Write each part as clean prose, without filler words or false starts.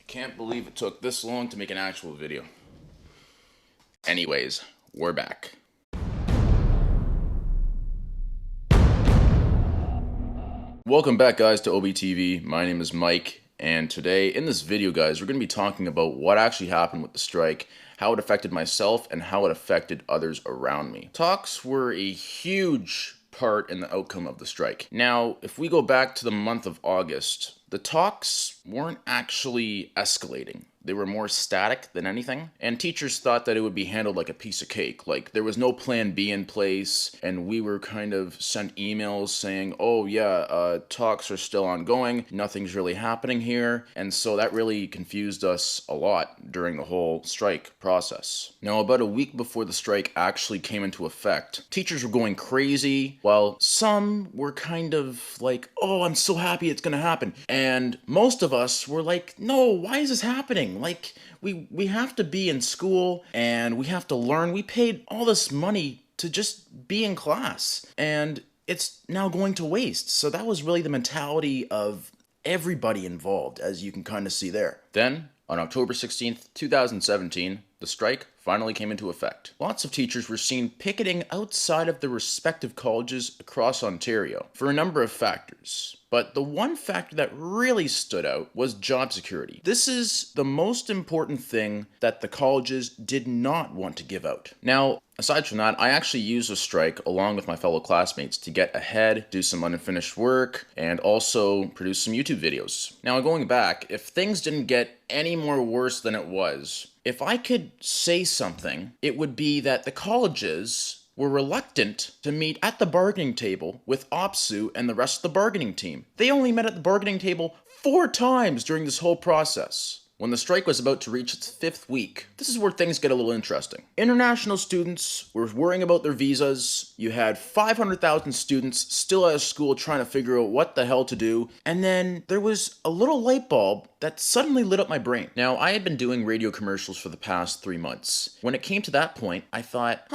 Can't believe it took this long to make an actual video. Anyways, we're back. Welcome back, guys, to OBTV. My name is Mike, and today in this video, guys, we're going to be talking about what actually happened with the strike, how it affected myself, and how it affected others around me. Talks were a huge part in the outcome of the strike. Now, if we go back to the month of August, the talks weren't actually escalating. They were more static than anything, and teachers thought that it would be handled like a piece of cake. Like, there was no plan B in place, and we were kind of sent emails saying, oh yeah, talks are still ongoing, nothing's really happening here, and so that really confused us a lot during the whole strike process. Now, about a week before the strike actually came into effect, teachers were going crazy, while some were kind of like, oh, I'm so happy it's gonna happen, and most of us were like, no, why is this happening? Like, we have to be in school and we have to learn. We paid all this money to just be in class, and it's now going to waste. So that was really the mentality of everybody involved, as you can kind of see there. Then, on October 16th, 2017, the strike finally came into effect. Lots of teachers were seen picketing outside of their respective colleges across Ontario for a number of factors. But the one factor that really stood out was job security. This is the most important thing that the colleges did not want to give out. Now, aside from that, I actually used a strike along with my fellow classmates to get ahead, do some unfinished work, and also produce some YouTube videos. Now, going back, if things didn't get any more worse than it was, if I could say something, it would be that the colleges were reluctant to meet at the bargaining table with OPSU and the rest of the bargaining team. They only met at the bargaining table 4 times during this whole process. When the strike was about to reach its 5th week, this is where things get a little interesting. International students were worrying about their visas. You had 500,000 students still out of school trying to figure out what the hell to do. And then there was a little light bulb that suddenly lit up my brain. Now, I had been doing radio commercials for the past 3 months. When it came to that point, I thought,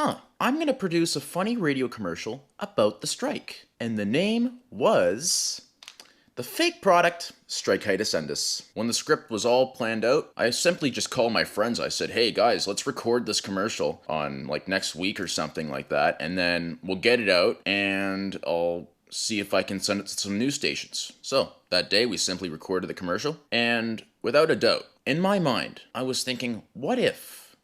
I'm gonna produce a funny radio commercial about the strike. And the name was the fake product, Strikeitis Endus. When the script was all planned out, I simply just called my friends. I said, hey guys, let's record this commercial on like next week or something like that, and then we'll get it out and I'll see if I can send it to some news stations. So that day we simply recorded the commercial, and without a doubt, in my mind, I was thinking, what if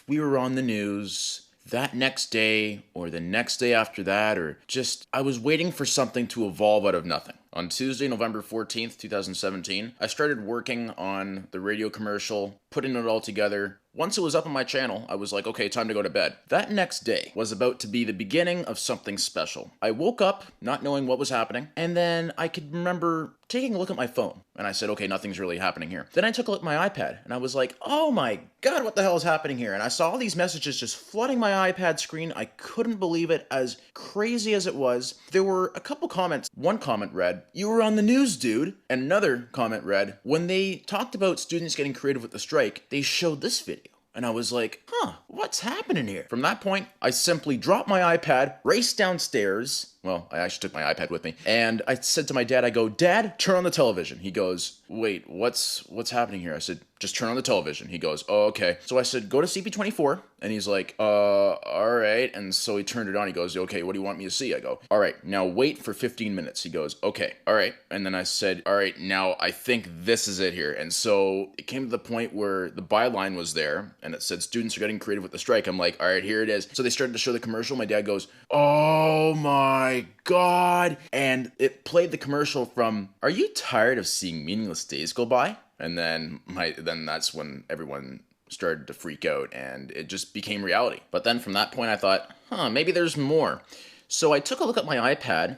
we were on the news that next day or the next day after that, or just, I was waiting for something to evolve out of nothing. On Tuesday, November 14th, 2017, I started working on the radio commercial, putting it all together. Once it was up on my channel, I was like, okay, time to go to bed. That next day was about to be the beginning of something special. I woke up not knowing what was happening, and then I could remember taking a look at my phone, and I said, okay, nothing's really happening here. Then I took a look at my iPad, and I was like, oh my god, what the hell is happening here? And I saw all these messages just flooding my iPad screen. I couldn't believe it, as crazy as it was. There were a couple comments. One comment read, you were on the news, dude. And another comment read, when they talked about students getting creative with the strike, they showed this video. And I was like, what's happening here? From that point, I simply dropped my iPad, raced downstairs. Well, I actually took my iPad with me. And I said to my dad, I go, Dad, turn on the television. He goes, wait, what's happening here? I said, just turn on the television. He goes, oh, okay. So I said, go to CP24. And he's like, all right. And so he turned it on. He goes, okay, what do you want me to see? I go, all right, now wait for 15 minutes. He goes, okay, all right. And then I said, all right, now I think this is it here. And so it came to the point where the byline was there and it said, students are getting creative with the strike. I'm like, all right, here it is. So they started to show the commercial. My dad goes, oh my god. And it played the commercial from, are you tired of seeing meaningless days go by? And then that's when everyone started to freak out and it just became reality. But then from that point I thought, maybe there's more. So I took a look at my iPad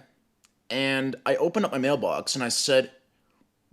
and I opened up my mailbox and I said,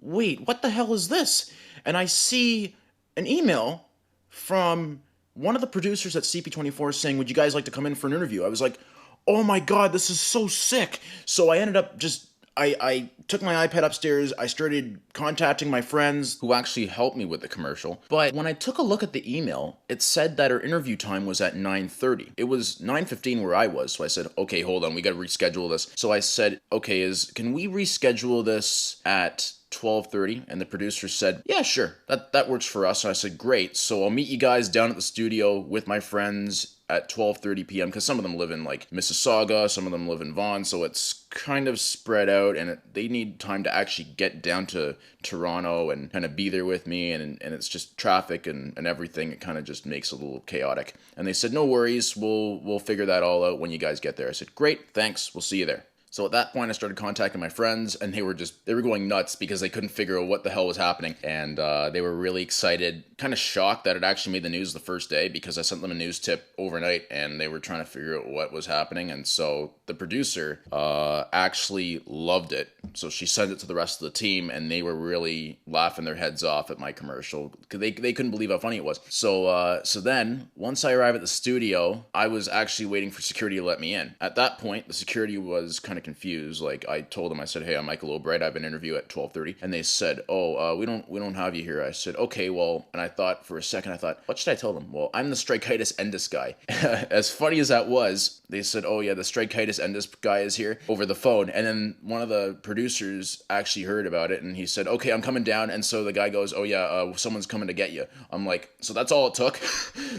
wait, what the hell is this? And I see an email from one of the producers at CP24 saying, would you guys like to come in for an interview? I was like, oh my god, this is so sick. So I ended up just, I took my iPad upstairs, I started contacting my friends who actually helped me with the commercial. But when I took a look at the email, it said that our interview time was at 9:30. It was 9:15 where I was, so I said, okay, hold on, we gotta reschedule this. So I said, okay, can we reschedule this at 12:30, and the producer said, yeah, sure, that works for us. And I said, great. So I'll meet you guys down at the studio with my friends at 12:30 p.m. because some of them live in like Mississauga, some of them live in Vaughan, so it's kind of spread out, and they need time to actually get down to Toronto and kind of be there with me, and it's just traffic and everything. It kind of just makes it a little chaotic. And they said, no worries, we'll figure that all out when you guys get there. I said, great, thanks, we'll see you there. So at that point, I started contacting my friends, and they were going nuts because they couldn't figure out what the hell was happening. And they were really excited, kind of shocked that it actually made the news the first day, because I sent them a news tip overnight, and they were trying to figure out what was happening. And so the producer actually loved it. So she sent it to the rest of the team, and they were really laughing their heads off at my commercial because they couldn't believe how funny it was. So then, once I arrived at the studio, I was actually waiting for security to let me in. At that point, the security was kind of confused. Like, I told them, I said, hey, I'm Michael O'Bright, I have an interview at 12:30, and they said, we don't have you here. I said, okay, well, and I thought for a second, what should I tell them? Well, I'm the Strikeitis Endus guy. As funny as that was, they said, oh yeah, the Strikeitis Endus guy is here over the phone. And then one of the producers actually heard about it, and he said, okay, I'm coming down. And so the guy goes, oh yeah, someone's coming to get you. I'm like, so that's all it took?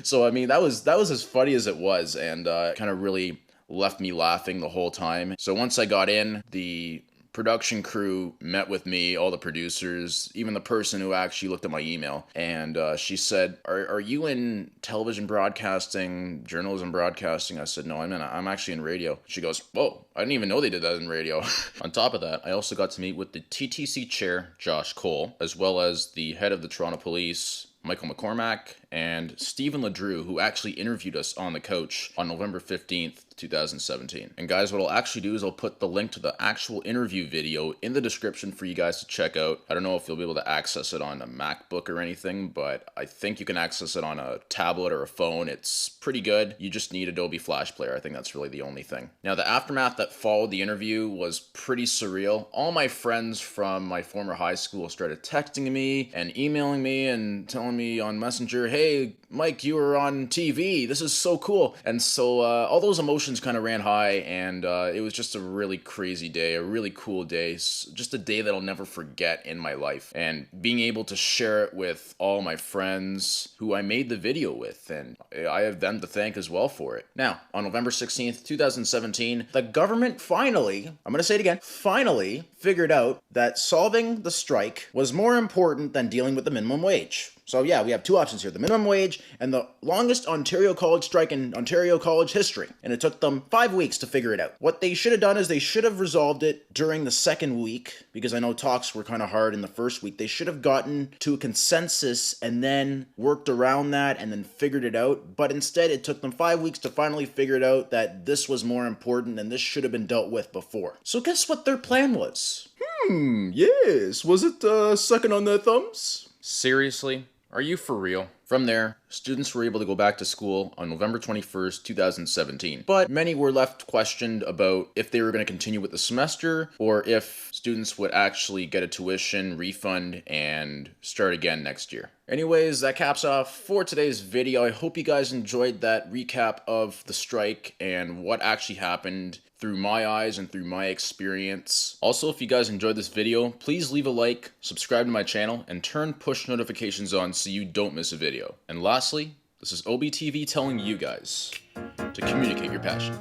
So I mean, that was as funny as it was, and kind of really left me laughing the whole time. So once I got in, the production crew met with me, all the producers, even the person who actually looked at my email, and she said, are you in television broadcasting, journalism broadcasting? I said, no, I'm actually in radio. She goes, whoa, I didn't even know they did that in radio. On top of that, I also got to meet with the TTC chair, Josh Cole, as well as the head of the Toronto Police, Michael McCormack, and Stephen LeDrew, who actually interviewed us on the couch on November 15th, 2017. And guys, what I'll actually do is I'll put the link to the actual interview video in the description for you guys to check out. I don't know if you'll be able to access it on a MacBook or anything, but I think you can access it on a tablet or a phone. It's pretty good. You just need Adobe Flash Player. I think that's really the only thing. Now, the aftermath that followed the interview was pretty surreal. All my friends from my former high school started texting me and emailing me and telling me on Messenger, hey, Mike, you were on TV. This is so cool. And so all those emotions kind of ran high, and it was just a really crazy day, a really cool day, just a day that I'll never forget in my life. And being able to share it with all my friends who I made the video with, and I have them to thank as well for it. Now, on November 16th, 2017, the government finally, I'm going to say it again, finally figured out that solving the strike was more important than dealing with the minimum wage. So yeah, we have two options here, the minimum wage and the longest Ontario college strike in Ontario college history. And it took them 5 weeks to figure it out. What they should have done is they should have resolved it during the second week, because I know talks were kind of hard in the first week. They should have gotten to a consensus and then worked around that and then figured it out. But instead, it took them 5 weeks to finally figure it out that this was more important and this should have been dealt with before. So guess what their plan was? Yes. Was it sucking on their thumbs? Seriously? Are you for real? From there, students were able to go back to school on November 21st, 2017. But many were left questioned about if they were going to continue with the semester or if students would actually get a tuition refund and start again next year. Anyways, that caps off for today's video. I hope you guys enjoyed that recap of the strike and what actually happened through my eyes and through my experience. Also, if you guys enjoyed this video, please leave a like, subscribe to my channel, and turn push notifications on so you don't miss a video. And lastly, this is OBTV telling you guys to communicate your passion.